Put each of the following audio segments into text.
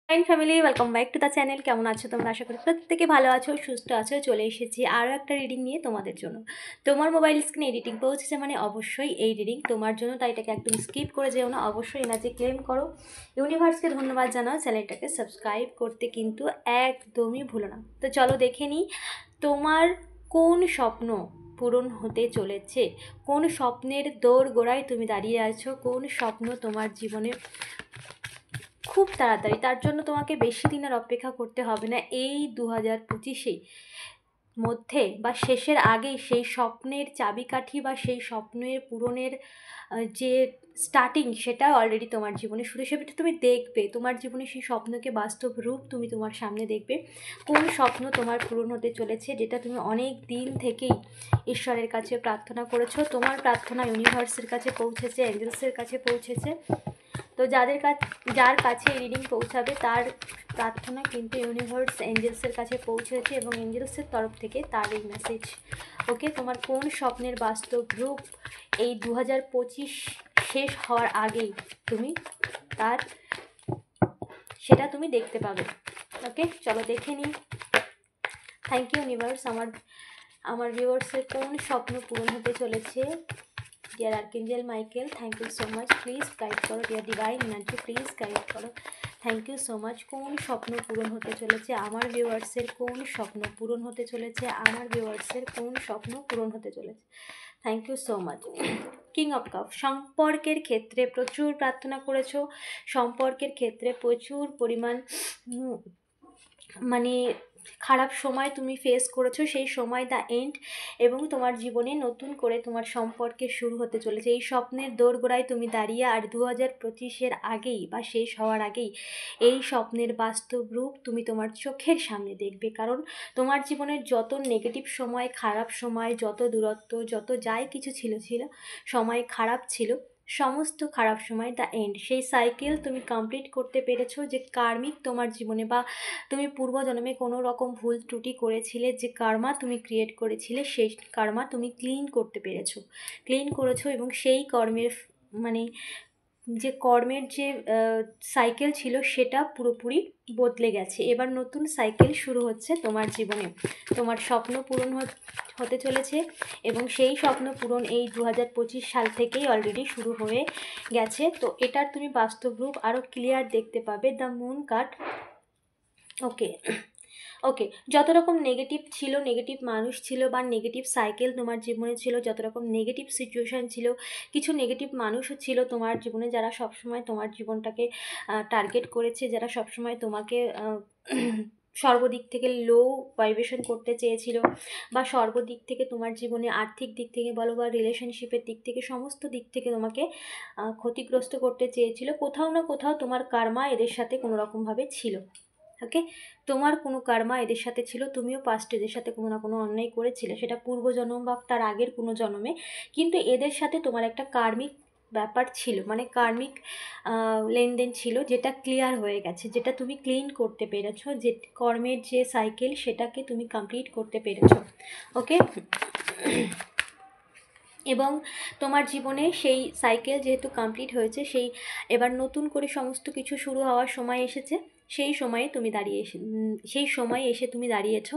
Fine family, welcome back to the channel. কেমন আছো তোমরা? আশা করি প্রত্যেকে ভালো আছো, সুস্থ আছো। চলে এসেছি আরও একটা রিডিং নিয়ে তোমাদের জন্য। তোমার মোবাইল স্ক্রিনে এডিটিং পৌঁছেছে মানে অবশ্যই এই রিডিং তোমার জন্য, তাই এটাকে একদম স্কিপ করে যেও না, অবশ্যই এনার্জি ক্লেম করো। ইউনিভার্সকে ধন্যবাদ জানাও, চ্যানেলটাকে সাবস্ক্রাইব করতে কিন্তু একদমই ভুলো না। তো চলো দেখে নিই তোমার কোন স্বপ্ন পূরণ হতে চলেছে, কোন স্বপ্নের দৌড় গোড়ায় তুমি দাঁড়িয়ে আছো, কোন স্বপ্ন তোমার জীবনে খুব তাড়াতাড়ি, তার জন্য তোমাকে বেশি দিনের অপেক্ষা করতে হবে না। এই 2025 মধ্যে বা শেষের আগেই সেই স্বপ্নের চাবিকাঠি বা সেই স্বপ্নের পূরণের যে স্টার্টিং, সেটা অলরেডি তোমার জীবনে শুরু। সেটা তুমি দেখবে, তোমার জীবনে সেই স্বপ্নকে বাস্তব রূপ তুমি তোমার সামনে দেখবে। কোন স্বপ্ন তোমার পূরণ হতে চলেছে, যেটা তুমি অনেক দিন থেকেই ঈশ্বরের কাছে প্রার্থনা করেছো, তোমার প্রার্থনা ইউনিভার্সের কাছে পৌঁছেছে, অ্যাঞ্জেলসের কাছে পৌঁছেছে। তো যার কাছে এই রিডিং পৌঁছাবে তার প্রার্থনা কিন্তু ইউনিভার্স এঞ্জেলসের কাছে পৌঁছেছে এবং এঞ্জেলসের তরফ থেকে তার এই মেসেজ। ওকে, তোমার কোন স্বপ্নের বাস্তব রূপ এই 2025 শেষ হওয়ার আগেই তুমি তার সেটা তুমি দেখতে পাবে। ওকে, চলো দেখে নিই। থ্যাংক ইউ ইউনিভার্স, আমার ভিউয়ার্সের কোন স্বপ্ন পূরণ হতে চলেছে। Dear archangel Michael, thank you so much, please guide করো। Dear divine energy, please guide করো। Thank you so much. কোন স্বপ্ন পূরণ হতে চলেছে আমার ভিউয়ার্সের, কোন স্বপ্ন পূরণ হতে চলেছে আমার ভিউয়ার্সের, কোন স্বপ্ন পূরণ হতে চলেছে। Thank you so much. King of cup, সম্পর্কের ক্ষেত্রে প্রচুর প্রার্থনা করেছো, সম্পর্কের ক্ষেত্রে প্রচুর পরিমাণ মানে খারাপ সময় তুমি ফেস করেছো, সেই সময় দ্য এন্ড, এবং তোমার জীবনে নতুন করে তোমার সম্পর্কে শুরু হতে চলেছে। এই স্বপ্নের দোরগোড়ায় তুমি দাঁড়িয়ে, আর 2025 আগেই বা শেষ হওয়ার আগেই এই স্বপ্নের বাস্তব রূপ তুমি তোমার চোখের সামনে দেখবে। কারণ তোমার জীবনের যত নেগেটিভ সময়, খারাপ সময়, যত দূরত্ব, যত যাই কিছু ছিল সময় খারাপ ছিল, সমস্ত খারাপ সময় দ্য এন্ড, সেই সাইকেল তুমি কমপ্লিট করতে পেরেছো। যে কার্মিক তোমার জীবনে বা তুমি পূর্বজন্মে কোনো রকম ভুল ত্রুটি করেছিলে, যে কার্মা তুমি ক্রিয়েট করেছিলে, সেই কার্মা তুমি ক্লিন করতে পেরেছো, ক্লিন করেছো। এবং সেই কর্মের মানে যে কর্মের যে সাইকেল ছিল সেটা পুরোপুরি বদলে গেছে। এবার নতুন সাইকেল শুরু হচ্ছে তোমার জীবনে, তোমার স্বপ্ন পূরণ হতে চলেছে এবং সেই স্বপ্ন পূরণ এই 2025 সাল থেকেই অলরেডি শুরু হয়ে গেছে। তো এটার তুমি বাস্তব রূপ আরও ক্লিয়ার দেখতে পাবে। The moon card. Okay okay, যত রকম নেগেটিভ ছিল, নেগেটিভ মানুষ ছিল বা নেগেটিভ সাইকেল তোমার জীবনে ছিল, যত রকম নেগেটিভ সিচুয়েশান ছিল, কিছু নেগেটিভ মানুষও ছিল তোমার জীবনে, যারা সবসময় তোমার জীবনটাকে টার্গেট করেছে, যারা সবসময় তোমাকে সর্বদিক থেকে লো ভাইব্রেশন করতে চেয়েছিল, বা সর্বদিক থেকে তোমার জীবনে আর্থিক দিক থেকে বলো বা রিলেশনশিপের দিক থেকে, সমস্ত দিক থেকে তোমাকে ক্ষতিগ্রস্ত করতে চেয়েছিল। কোথাও না কোথাও তোমার কার্মা এদের সাথে কোনো রকমভাবে ছিল। ওকে, তোমার কোনো কার্মা এদের সাথে ছিল, তুমিও পাস্ট এদের সাথে কোনো না কোনো অন্যায় করেছিলে, সেটা পূর্বজন্ম বা তার আগের কোনো জন্মে, কিন্তু এদের সাথে তোমার একটা কার্মিক ব্যাপার ছিল, মানে কার্মিক লেনদেন ছিল, যেটা ক্লিয়ার হয়ে গেছে, যেটা তুমি ক্লিন করতে পেরেছো, যে কর্মের যে সাইকেল সেটাকে তুমি কমপ্লিট করতে পেরেছো। ওকে, এবং তোমার জীবনে সেই সাইকেল যেহেতু কমপ্লিট হয়েছে, এবার নতুন করে সমস্ত কিছু শুরু হওয়ার সময় এসেছে। সেই সময়ে এসে তুমি দাঁড়িয়েছো,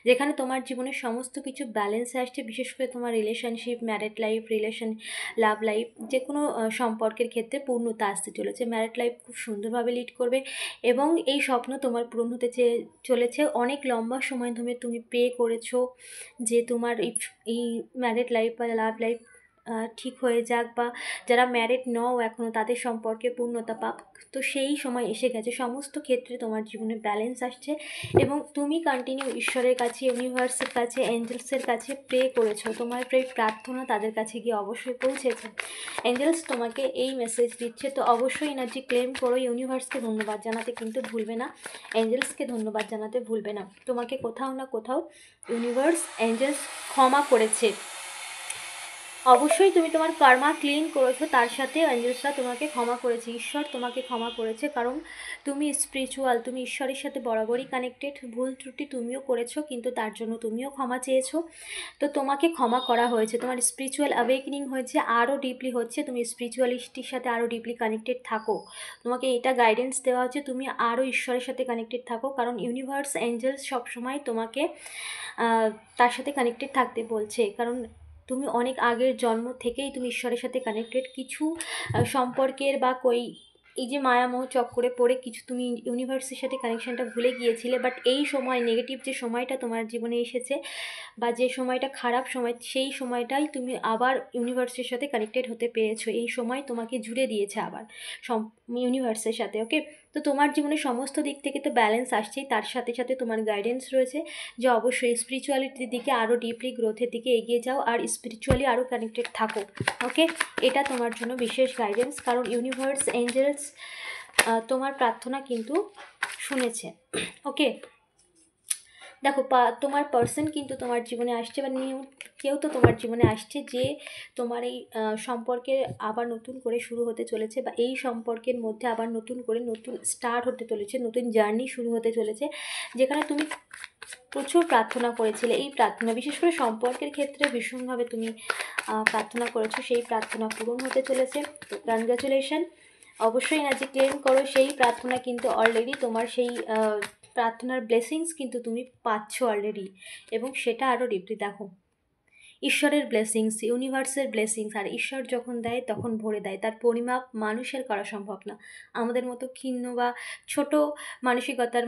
যেখানে তোমার জীবনের সমস্ত কিছু ব্যালেন্সে আসছে। বিশেষ করে তোমার relationship, married life, love life, যে কোনো সম্পর্কের ক্ষেত্রে পূর্ণতা আসতে চলেছে। ম্যারিড লাইফ খুব সুন্দরভাবে লিড করবে এবং এই স্বপ্ন তোমার পূরণ হতে চলেছে। অনেক লম্বা সময় ধরে তুমি প্রে করেছো যে তোমার এই ম্যারিড লাইফ বা লাভ লাইফ ঠিক হয়ে যাক, বা যারা ম্যারিড নও এখনও তাদের সম্পর্কে পূর্ণতা পাক। তো সেই সময় এসে গেছে, সমস্ত ক্ষেত্রে তোমার জীবনে ব্যালেন্স আসছে এবং তুমি কন্টিনিউ ঈশ্বরের কাছে, ইউনিভার্সের কাছে, এঞ্জেলসের কাছে প্রে করেছো। তোমার প্রার্থনা তাদের কাছে গিয়ে অবশ্যই পৌঁছেছে। এঞ্জেলস তোমাকে এই মেসেজ দিচ্ছে, তো অবশ্যই এনার্জি ক্লেম করো। ইউনিভার্সকে ধন্যবাদ জানাতে কিন্তু ভুলবে না, এঞ্জেলসকে ধন্যবাদ জানাতে ভুলবে না। তোমাকে কোথাও না কোথাও ইউনিভার্স, এঞ্জেলস ক্ষমা করেছে। অবশ্যই তুমি তোমার কর্মা ক্লিন করেছো, তার সাথে অ্যাঞ্জেলসরা তোমাকে ক্ষমা করেছে, ঈশ্বর তোমাকে ক্ষমা করেছে, কারণ তুমি স্পিরিচুয়াল, তুমি ঈশ্বরের সাথে বরাবরই কানেক্টেড। ভুল ত্রুটি তুমিও করেছো, কিন্তু তার জন্য তুমিও ক্ষমা চেয়েছো, তো তোমাকে ক্ষমা করা হয়েছে। তোমার স্পিরিচুয়াল অ্যাওয়েকনিং হয়েছে, আরও ডিপলি হচ্ছে, তুমি স্পিরিচুয়ালিস্টির সাথে আরও ডিপলি কানেক্টেড থাকো। তোমাকে এটা গাইডেন্স দেওয়া হচ্ছে, তুমি আরও ঈশ্বরের সাথে কানেক্টেড থাকো, কারণ ইউনিভার্স অ্যাঞ্জেলস সবসময় তোমাকে তার সাথে কানেক্টেড থাকতে বলছে, কারণ তুমি অনেক আগের জন্ম থেকেই তুমি ঈশ্বরের সাথে কানেক্টেড। কিছু সম্পর্কের বা এই যে মায়ামোহ চক্করে পড়ে কিছু তুমি ইউনিভার্সের সাথে কানেকশানটা ভুলে গিয়েছিলে, বাট এই সময় নেগেটিভ যে সময়টা তোমার জীবনে এসেছে বা যে সময়টা খারাপ সময়, সেই সময়টাই তুমি আবার ইউনিভার্সের সাথে কানেক্টেড হতে পেরেছো। এই সময় তোমাকে জুড়ে দিয়েছে আবার ইউনিভার্সের সাথে। ওকে, তো তোমার জীবনে সমস্ত দিক থেকে তো ব্যালেন্স আসছেই, তার সাথে সাথে তোমার গাইডেন্স রয়েছে যে অবশ্যই স্পিরিচুয়ালিটির দিকে আরও ডিপলি গ্রোথের দিকে এগিয়ে যাও আর স্পিরিচুয়ালি আরও কানেক্টেড থাকো। ওকে, এটা তোমার জন্য বিশেষ গাইডেন্স, কারণ ইউনিভার্স এঞ্জেলস তোমার প্রার্থনা কিন্তু শুনেছে। ওকে, দেখো তোমার পার্সন কিন্তু তোমার জীবনে আসছে, বা কেউ তো তোমার জীবনে আসছে যে তোমার এই সম্পর্কের আবার নতুন করে শুরু হতে চলেছে, বা এই সম্পর্কের মধ্যে আবার নতুন করে নতুন স্টার্ট হতে চলেছে, নতুন জার্নি শুরু হতে চলেছে, যেখানে তুমি প্রচুর প্রার্থনা করেছিলে। এই প্রার্থনা বিশেষ করে সম্পর্কের ক্ষেত্রে ভীষণভাবে তুমি প্রার্থনা করেছো, সেই প্রার্থনা পূরণ হতে চলেছে। তো কনগ্রাচুলেশন। অবশ্যই না যে ক্লেম করো, সেই প্রার্থনা কিন্তু অলরেডি তোমার সেই প্রার্থনার ব্লেসিংস কিন্তু তুমি পাচ্ছ অলরেডি, এবং সেটা আরও ডিপলি দেখো। ঈশ্বরের ব্লেসিংস, ইউনিভার্সের ব্লেসিংস, আর ঈশ্বর যখন দেয় তখন ভরে দেয়, তার পরিমাপ মানুষের করা সম্ভব না। আমাদের মতো ক্ষীণ বা ছোট মানসিকতার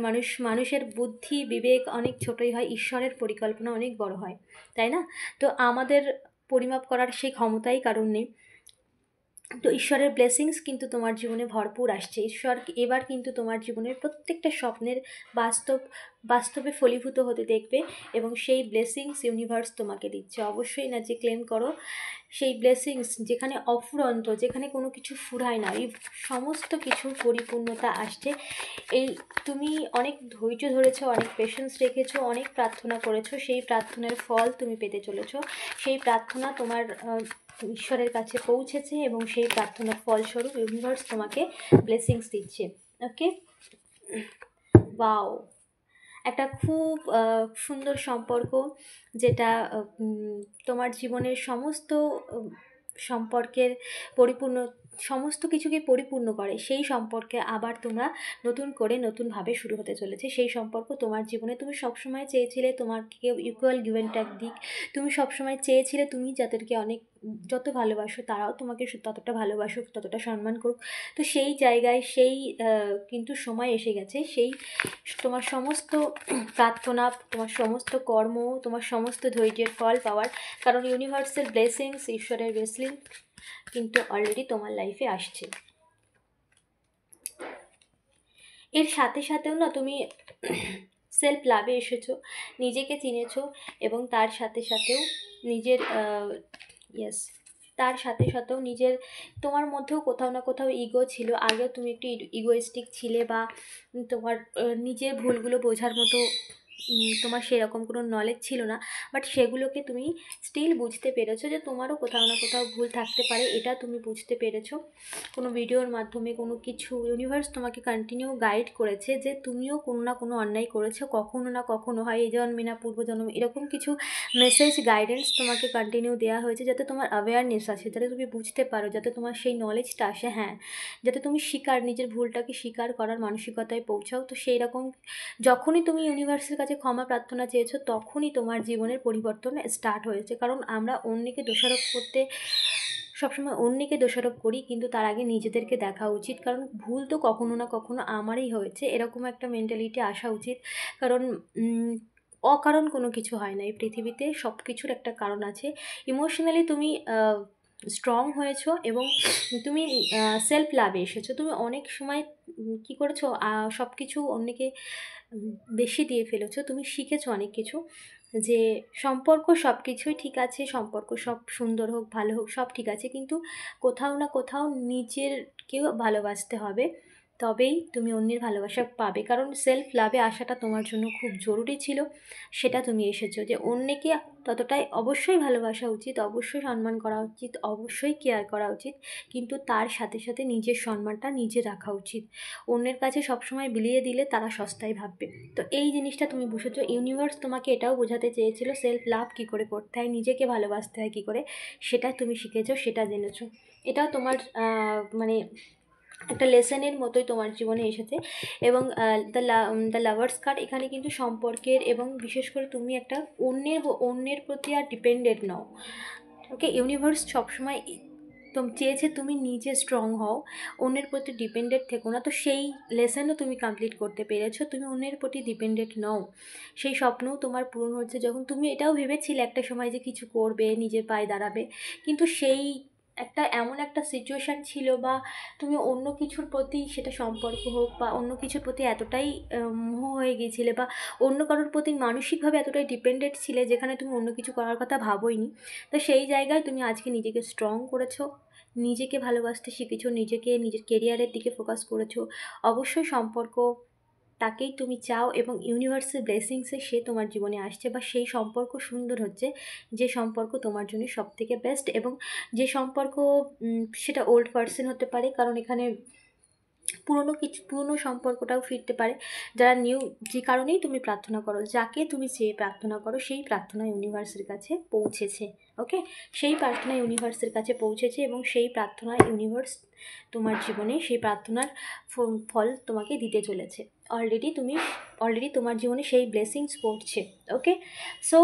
মানুষের বুদ্ধি বিবেক অনেক ছোটই হয়, ঈশ্বরের পরিকল্পনা অনেক বড় হয়, তাই না? তো আমাদের পরিমাপ করার সেই ক্ষমতাই কারণ নেই। তো ঈশ্বরের ব্লেসিংস কিন্তু তোমার জীবনে ভরপুর আসছে। ঈশ্বর এবার কিন্তু তোমার জীবনের প্রত্যেকটা স্বপ্নের বাস্তবে ফলীভূত হতে দেখবে, এবং সেই ব্লেসিংস ইউনিভার্স তোমাকে দিচ্ছে। অবশ্যই না যে ক্লেম করো সেই ব্লেসিংস, যেখানে অফুরন্ত, যেখানে কোনো কিছু ফুরায় না, এই সমস্ত কিছুর পরিপূর্ণতা আসছে। এই তুমি অনেক ধৈর্য ধরেছো, অনেক পেশেন্স রেখেছো, অনেক প্রার্থনা করেছো, সেই প্রার্থনার ফল তুমি পেতে চলেছো। সেই প্রার্থনা তোমার ঈশ্বরের কাছে পৌঁছেছে, এবং সেই প্রার্থনার ফলস্বরূপ ইউনিভার্স তোমাকে ব্লেসিংস দিচ্ছে। ওকে, ওয়াও, একটা খুব সুন্দর সম্পর্ক, যেটা তোমার জীবনের সমস্ত সম্পর্কের পরিপূর্ণ, সমস্ত কিছুকে পরিপূর্ণ করে, সেই সম্পর্কে আবার তোমরা নতুন করে নতুনভাবে শুরু হতে চলেছে। সেই সম্পর্ক তোমার জীবনে তুমি সবসময় চেয়েছিলে তোমাকে কেউ ইকুয়াল গিভ অ্যান্ড টেক দিক, তুমি সবসময় চেয়েছিলে তুমি যাদেরকে অনেক যত ভালোবাসো তারাও তোমাকে ততটা ভালোবাসুক, ততটা সম্মান করুক। তো সেই জায়গায় সেই কিন্তু সময় এসে গেছে, সেই তোমার সমস্ত প্রার্থনা, তোমার সমস্ত কর্ম, তোমার সমস্ত ধৈর্যের ফল পাওয়ার, কারণ ইউনিভার্সের ব্লেসিংস, ঈশ্বরের ব্লেসিং কিন্তু অলরেডি তোমার লাইফে আসছে। এর সাথে সাথেও না তুমি সেলফ লাভে এসেছো, নিজেকে চিনেছো, এবং তার সাথে সাথেও নিজের তার সাথে সাথেও নিজের, তোমার মধ্যেও কোথাও না কোথাও ইগো ছিল। আগেও তুমি একটু ইগোয়েস্টিক ছিলে, বা তোমার নিজের ভুলগুলো বোঝার মতো তোমার সেরকম কোনো নলেজ ছিল না, বাট সেগুলোকে তুমি স্টিল বুঝতে পেরেছো যে তোমারও কোথাও না কোথাও ভুল থাকতে পারে, এটা তুমি বুঝতে পেরেছো কোনো ভিডিওর মাধ্যমে, কোনো কিছু ইউনিভার্স তোমাকে কন্টিনিউ গাইড করেছে যে তুমিও কোনো না কোনো অন্যায় করেছো, কখনো না কখনো হয় এই জন্মে না পূর্বজন্ম, এরকম কিছু মেসেজ গাইডেন্স তোমাকে কন্টিনিউ দেওয়া হয়েছে, যাতে তোমার অ্যাওয়ারনেস আসে, যাতে তুমি বুঝতে পারো, যাতে তোমার সেই নলেজটা আসে, হ্যাঁ, যাতে তুমি নিজের ভুলটাকে স্বীকার করার মানসিকতায় পৌঁছাও। তো সেই রকম যখনই তুমি ইউনিভার্সের কাছে ক্ষমা প্রার্থনা চেয়েছো, তখনই তোমার জীবনের পরিবর্তন স্টার্ট হয়েছে। কারণ আমরা অন্যকে দোষারোপ করতে, সবসময় অন্যকে দোষারোপ করি, কিন্তু তার আগে নিজেদেরকে দেখা উচিত, কারণ ভুল তো কখনো না কখনো আমারই হয়েছে, এরকম একটা মেন্টালিটি আসা উচিত। কারণ অকারণ কোনো কিছু হয় না এই পৃথিবীতে, সব কিছুর একটা কারণ আছে। ইমোশনালি তুমি স্ট্রং হয়েছো, এবং তুমি সেলফ লাভে এসেছো। তুমি অনেক সময় কী করেছো, সব কিছু অন্যকে বেশি দিয়ে ফেলেছো, তুমি শিখেছো অনেক কিছু, যে সম্পর্ক সব কিছুই ঠিক আছে, সম্পর্ক সব সুন্দর হোক ভালো হোক সব ঠিক আছে, কিন্তু কোথাও না কোথাও নিজেরকেও ভালোবাসতে হবে। তবেই তুমি অন্যের ভালোবাসা পাবে। কারণ সেলফ লাভে আসাটা তোমার জন্য খুব জরুরি ছিল, সেটা তুমি এসেছো। যে অন্যকে ততটাই অবশ্যই ভালোবাসা উচিত, অবশ্যই সম্মান করা উচিত, অবশ্যই কেয়ার করা উচিত, কিন্তু তার সাথে সাথে নিজের সম্মানটা নিজে রাখা উচিত। অন্যের কাছে সবসময় বিলিয়ে দিলে তারা সস্তায় ভাববে। তো এই জিনিসটা তুমি বুঝেছো। ইউনিভার্স তোমাকে এটাও বোঝাতে চেয়েছিল সেলফ লাভ কী করে করতে হয়, নিজেকে ভালোবাসতে হয় কী করে, সেটা তুমি শিখেছো, সেটা জেনেছো। এটাও তোমার মানে একটা লেসনের মতোই তোমার জীবনে এসেছে। এবং দ্য লাভার্স কার্ড এখানে কিন্তু সম্পর্কের, এবং বিশেষ করে তুমি একটা অন্যের প্রতি আর ডিপেন্ডেন্ট নও। ওকে, ইউনিভার্স সবসময় চেয়েছে তুমি নিজে স্ট্রং হও, অন্যের প্রতি ডিপেন্ডেন্ট থেকো না। তো সেই লেসনও তুমি কমপ্লিট করতে পেরেছো, তুমি অন্যের প্রতি ডিপেন্ডেন্ট নও। সেই স্বপ্নও তোমার পূরণ হচ্ছে, যখন তুমি এটাও ভেবেছিলে একটা সময় যে কিছু করবে, নিজের পায়ে দাঁড়াবে, কিন্তু সেই এমন একটা সিচুয়েশান ছিল, বা তুমি অন্য কিছুর প্রতি, সেটা সম্পর্ক হোক বা অন্য কিছুর প্রতি এতটাই মোহ হয়ে গিয়েছিলে, বা অন্য কারোর প্রতি মানসিকভাবে এতটাই ডিপেন্ডেন্ট ছিলে, যেখানে তুমি অন্য কিছু করার কথা ভাবোইনি। তো সেই জায়গায় তুমি আজকে নিজেকে স্ট্রং করেছো, নিজেকে ভালোবাসতে শিখেছো, নিজের কেরিয়ারের দিকে ফোকাস করেছো। অবশ্যই সম্পর্ক তাকেই তুমি চাও, এবং ইউনিভার্সের ব্লেসিংসে সে তোমার জীবনে আসছে, বা সেই সম্পর্ক সুন্দর হচ্ছে, যে সম্পর্ক তোমার জন্য সবথেকে বেস্ট। এবং যে সম্পর্ক, সেটা ওল্ড পার্সন হতে পারে, কারণ এখানে পুরনো সম্পর্কটাও ফিরতে পারে। যারা নিউ, যে কারণেই তুমি প্রার্থনা করো, যাকে তুমি চেয়ে প্রার্থনা করো, সেই প্রার্থনা ইউনিভার্সের কাছে পৌঁছেছে। ওকে, সেই প্রার্থনা ইউনিভার্সের কাছে পৌঁছেছে, এবং সেই প্রার্থনা ইউনিভার্স তোমার জীবনে সেই প্রার্থনার ফল তোমাকে দিতে চলেছে। অলরেডি তোমার জীবনে সেই ব্লেসিংস পড়ছে। ওকে, সো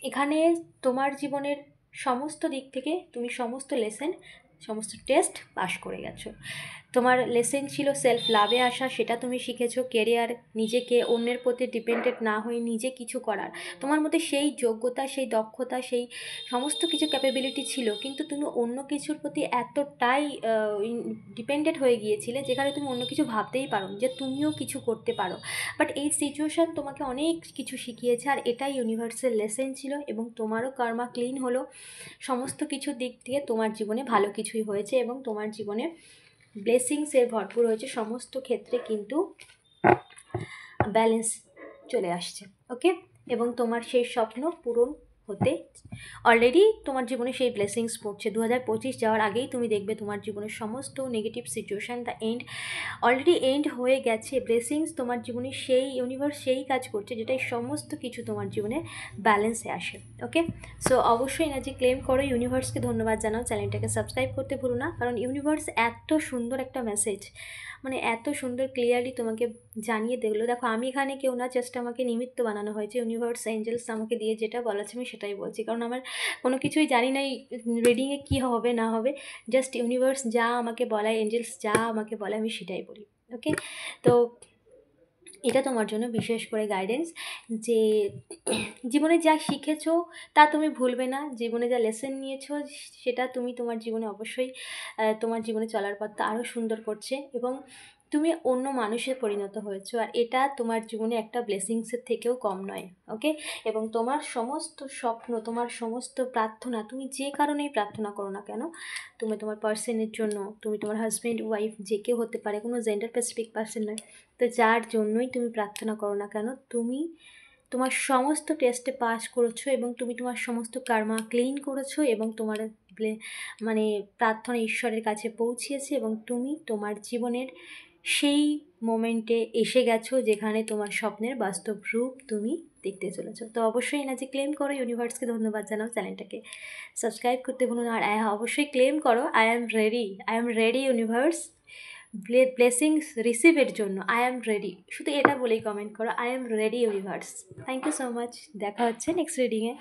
এখানে তোমার জীবনের সমস্ত দিক থেকে তুমি সমস্ত লেসন, সমস্ত টেস্ট পাশ করে গেছো। তোমার লেসন ছিল সেলফ লাভে আসা, সেটা তুমি শিখেছো। কেরিয়ার, নিজেকে অন্যের প্রতি ডিপেন্ডেন্ট না হয়ে নিজে কিছু করার, তোমার মধ্যে সেই যোগ্যতা, সেই দক্ষতা, সেই সমস্ত কিছু ক্যাপাবিলিটি ছিল, কিন্তু তুমি অন্য কিছুর প্রতি এতটাই ডিপেন্ডেন্ট হয়ে গিয়েছিলে, যেখানে তুমি অন্য কিছু ভাবতেই পারো যে তুমিও কিছু করতে পারো। বাট এই সিচুয়েশান তোমাকে অনেক কিছু শিখিয়েছে, আর এটাই ইউনিভার্সাল লেসন ছিল। এবং তোমারও কার্মা ক্লিন হলো, সমস্ত কিছুর দিক দিয়ে তোমার জীবনে ভালো কিছুই হয়েছে, এবং তোমার জীবনে ব্লেসিংসের ভরপুর হয়েছে। সমস্ত ক্ষেত্রে কিন্তু ব্যালেন্স চলে আসছে। ওকে, এবং তোমার সেই স্বপ্ন পূরণ হতে অলরেডি তোমার জীবনে সেই ব্লেসিংস পড়ছে। 2025 যাওয়ার আগেই তুমি দেখবে তোমার জীবনের সমস্ত negative situation the already end হয়ে গেছে। ব্লেসিংস তোমার জীবনে, সেই ইউনিভার্স সেই কাজ করছে, যেটাই সমস্ত কিছু তোমার জীবনে ব্যালেন্সে আসে। ওকে, সো অবশ্যই এনার্জি ক্লেম করো, ইউনিভার্সকে ধন্যবাদ জানাও, চ্যানেলটাকে সাবস্ক্রাইব করতে ভুলো না, কারণ ইউনিভার্স এত সুন্দর একটা মেসেজ, মানে এত সুন্দর ক্লিয়ারলি তোমাকে জানিয়ে দেখলো। দেখো, আমি এখানে কেউ না, জাস্ট আমাকে নিমিত্ত বানানো হয়েছে। ইউনিভার্স, এঞ্জেলস আমাকে দিয়ে যেটা বলেছে আমি সেটাই বলছি, কারণ আমার কোনো কিছুই জানি না এই রিডিংয়ে কী হবে না হবে। জাস্ট ইউনিভার্স যা আমাকে বলায়, এঞ্জেলস যা আমাকে বলে, আমি সেটাই বলি। ওকে, তো এটা তোমার জন্য বিশেষ করে গাইডেন্স, যে জীবনে যা শিখেছো তা তুমি ভুলবে না, জীবনে যা লেসন নিয়েছো সেটা তুমি তোমার জীবনে অবশ্যই তোমার জীবনে চলার পথটা আরও সুন্দর করছে, এবং তুমি অন্য মানুষে পরিণত হয়েছো, আর এটা তোমার জীবনে একটা ব্লেসিংসের থেকেও কম নয়। ওকে, এবং তোমার সমস্ত স্বপ্ন, তোমার সমস্ত প্রার্থনা, তুমি যে কারণেই প্রার্থনা করো না কেন, তুমি তোমার পার্সনের জন্য, তুমি তোমার হাজব্যান্ড, ওয়াইফ, যে কেউ হতে পারে, কোনো জেন্ডার স্পেসিফিক পার্সন নয়, তো যার জন্যই তুমি প্রার্থনা করো না কেন, তুমি তোমার সমস্ত টেস্টে পাস করেছো, এবং তুমি তোমার সমস্ত কার্মা ক্লিন করেছো, এবং তোমার মানে প্রার্থনা ঈশ্বরের কাছে পৌঁছিয়েছে, এবং তুমি তোমার জীবনের সেই মোমেন্টে এসে গেছো, যেখানে তোমার স্বপ্নের বাস্তব রূপ তুমি দেখতে চলেছো। তো অবশ্যই এনার্জি ক্লেম করো, ইউনিভার্সকে ধন্যবাদ জানাও, চ্যানেলটাকে সাবস্ক্রাইব করতে ভুলো না, আর অবশ্যই ক্লেম করো, I am ready universe, blessings রিসিভের জন্য আই অ্যাম রেডি। শুধু এটা বলেই কমেন্ট করো, I am ready universe. Thank you so much, দেখা হচ্ছে নেক্সট রিডিংয়ে।